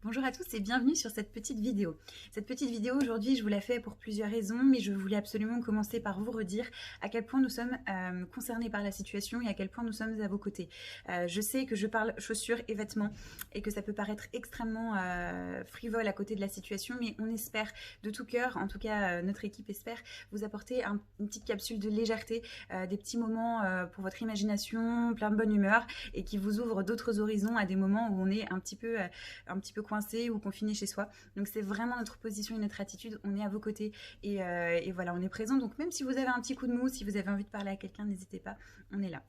Bonjour à tous et bienvenue sur cette petite vidéo. Cette petite vidéo aujourd'hui je vous la fais pour plusieurs raisons, mais je voulais absolument commencer par vous redire à quel point nous sommes concernés par la situation et à quel point nous sommes à vos côtés. Je sais que je parle chaussures et vêtements et que ça peut paraître extrêmement frivole à côté de la situation, mais on espère de tout cœur, en tout cas notre équipe espère, vous apporter une petite capsule de légèreté, des petits moments pour votre imagination, plein de bonne humeur et qui vous ouvre d'autres horizons à des moments où on est un petit peu coincé ou confiné chez soi. Donc c'est vraiment notre position et notre attitude, on est à vos côtés et voilà, on est présent. Donc même si vous avez un petit coup de mou, si vous avez envie de parler à quelqu'un, n'hésitez pas, on est là.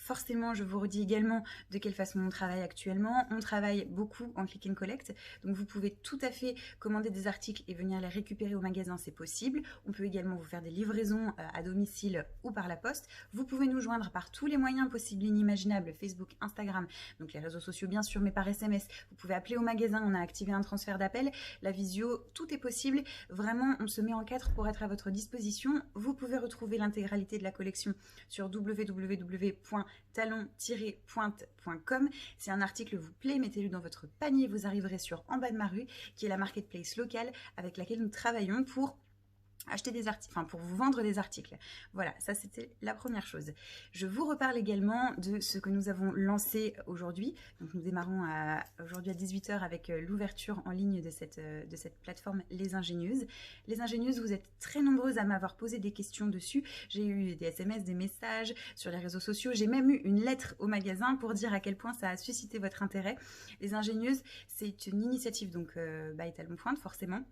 Forcément, je vous redis également de quelle façon on travaille actuellement. On travaille beaucoup en click and collect, donc vous pouvez tout à fait commander des articles et venir les récupérer au magasin, c'est possible. On peut également vous faire des livraisons à domicile ou par la poste. Vous pouvez nous joindre par tous les moyens possibles et inimaginables, Facebook, Instagram, donc les réseaux sociaux bien sûr, mais par SMS. Vous pouvez appeler au magasin, on a activé un transfert d'appel, la visio, tout est possible. Vraiment, on se met en quatre pour être à votre disposition. Vous pouvez retrouver l'intégralité de la collection sur www.talon-pointe.com. Si un article vous plaît, mettez-le dans votre panier, vous arriverez sur En bas de ma rue, qui est la marketplace locale avec laquelle nous travaillons pour acheter des articles, enfin pour vous vendre des articles. Voilà, ça c'était la première chose. Je vous reparle également de ce que nous avons lancé aujourd'hui. Donc nous démarrons aujourd'hui à 18h avec l'ouverture en ligne de cette plateforme Les Ingénieuses. Les Ingénieuses, vous êtes très nombreuses à m'avoir posé des questions dessus. J'ai eu des SMS, des messages sur les réseaux sociaux. J'ai même eu une lettre au magasin pour dire à quel point ça a suscité votre intérêt. Les Ingénieuses, c'est une initiative donc by Talon Pointe forcément,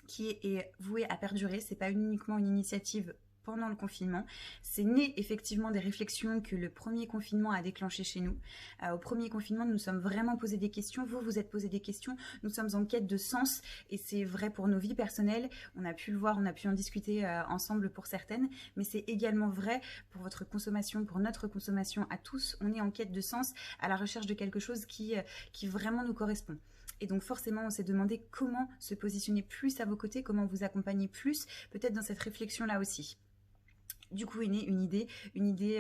qui est vouée à perdurer. C'est pas uniquement une initiative pendant le confinement, c'est né effectivement des réflexions que le premier confinement a déclenché chez nous. Au premier confinement, nous nous sommes vraiment posé des questions, vous êtes posé des questions, nous sommes en quête de sens et c'est vrai pour nos vies personnelles, on a pu le voir, on a pu en discuter ensemble pour certaines, mais c'est également vrai pour votre consommation, pour notre consommation à tous, on est en quête de sens, à la recherche de quelque chose qui vraiment nous correspond. Et donc forcément, on s'est demandé comment se positionner plus à vos côtés, comment vous accompagner plus, peut-être dans cette réflexion-là aussi. Du coup est née une idée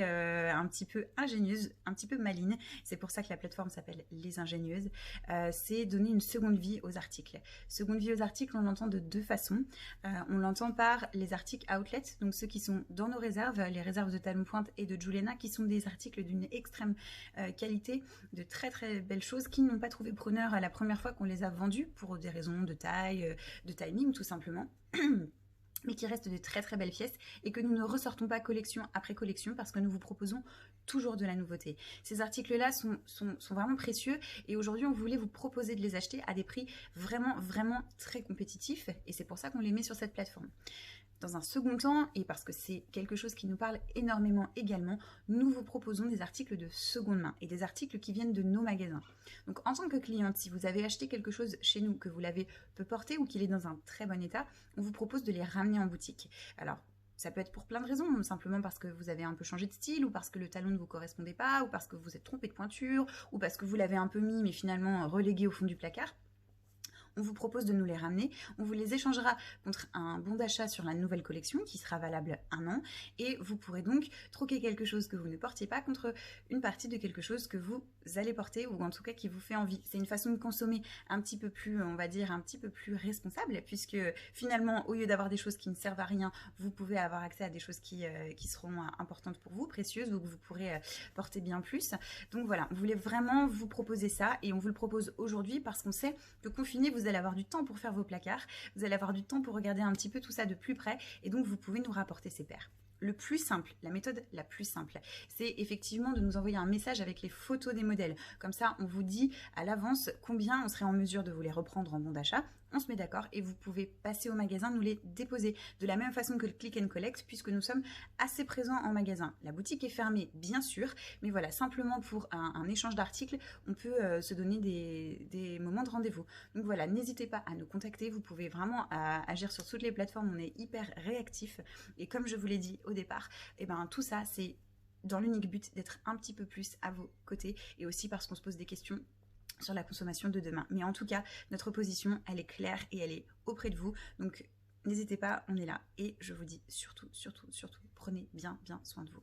un petit peu ingénieuse, un petit peu maligne. C'est pour ça que la plateforme s'appelle Les Ingénieuses. C'est donner une seconde vie aux articles. Seconde vie aux articles, on l'entend de deux façons. On l'entend par les articles outlet, donc ceux qui sont dans nos réserves, les réserves de Talon Pointe et de Juliana, qui sont des articles d'une extrême qualité, de très très belles choses, qui n'ont pas trouvé preneur à la première fois qu'on les a vendus, pour des raisons de taille, de timing tout simplement. Mais qui restent de très très belles pièces et que nous ne ressortons pas collection après collection parce que nous vous proposons toujours de la nouveauté. Ces articles-là sont vraiment précieux et aujourd'hui on voulait vous proposer de les acheter à des prix vraiment très compétitifs et c'est pour ça qu'on les met sur cette plateforme. Dans un second temps, et parce que c'est quelque chose qui nous parle énormément également, nous vous proposons des articles de seconde main et des articles qui viennent de nos magasins. Donc en tant que cliente, si vous avez acheté quelque chose chez nous, que vous l'avez peu porté ou qu'il est dans un très bon état, on vous propose de les ramener en boutique. Alors, ça peut être pour plein de raisons, simplement parce que vous avez un peu changé de style, ou parce que le talon ne vous correspondait pas, ou parce que vous êtes trompé de pointure, ou parce que vous l'avez un peu mis mais finalement relégué au fond du placard. On vous propose de nous les ramener, on vous les échangera contre un bon d'achat sur la nouvelle collection qui sera valable 1 an et vous pourrez donc troquer quelque chose que vous ne portiez pas contre une partie de quelque chose que vous allez porter ou en tout cas qui vous fait envie. C'est une façon de consommer un petit peu plus, on va dire, un petit peu plus responsable puisque finalement au lieu d'avoir des choses qui ne servent à rien, vous pouvez avoir accès à des choses qui seront importantes pour vous, précieuses ou que vous pourrez porter bien plus. Donc voilà, on voulait vraiment vous proposer ça et on vous le propose aujourd'hui parce qu'on sait que confiné, vous allez avoir du temps pour faire vos placards, vous allez avoir du temps pour regarder un petit peu tout ça de plus près et donc vous pouvez nous rapporter ces paires. Le plus simple, la méthode la plus simple, c'est effectivement de nous envoyer un message avec les photos des modèles. Comme ça, on vous dit à l'avance combien on serait en mesure de vous les reprendre en bon d'achat. On se met d'accord et vous pouvez passer au magasin, nous les déposer de la même façon que le click and collect puisque nous sommes assez présents en magasin. La boutique est fermée, bien sûr, mais voilà, simplement pour un échange d'articles, on peut se donner des moments de rendez-vous. Donc voilà, n'hésitez pas à nous contacter, vous pouvez vraiment agir sur toutes les plateformes, on est hyper réactifs et comme je vous l'ai dit au départ, et ben tout ça c'est dans l'unique but d'être un petit peu plus à vos côtés et aussi parce qu'on se pose des questions sur la consommation de demain. Mais en tout cas, notre position, elle est claire et elle est auprès de vous. Donc, n'hésitez pas, on est là. Et je vous dis surtout, prenez bien soin de vous.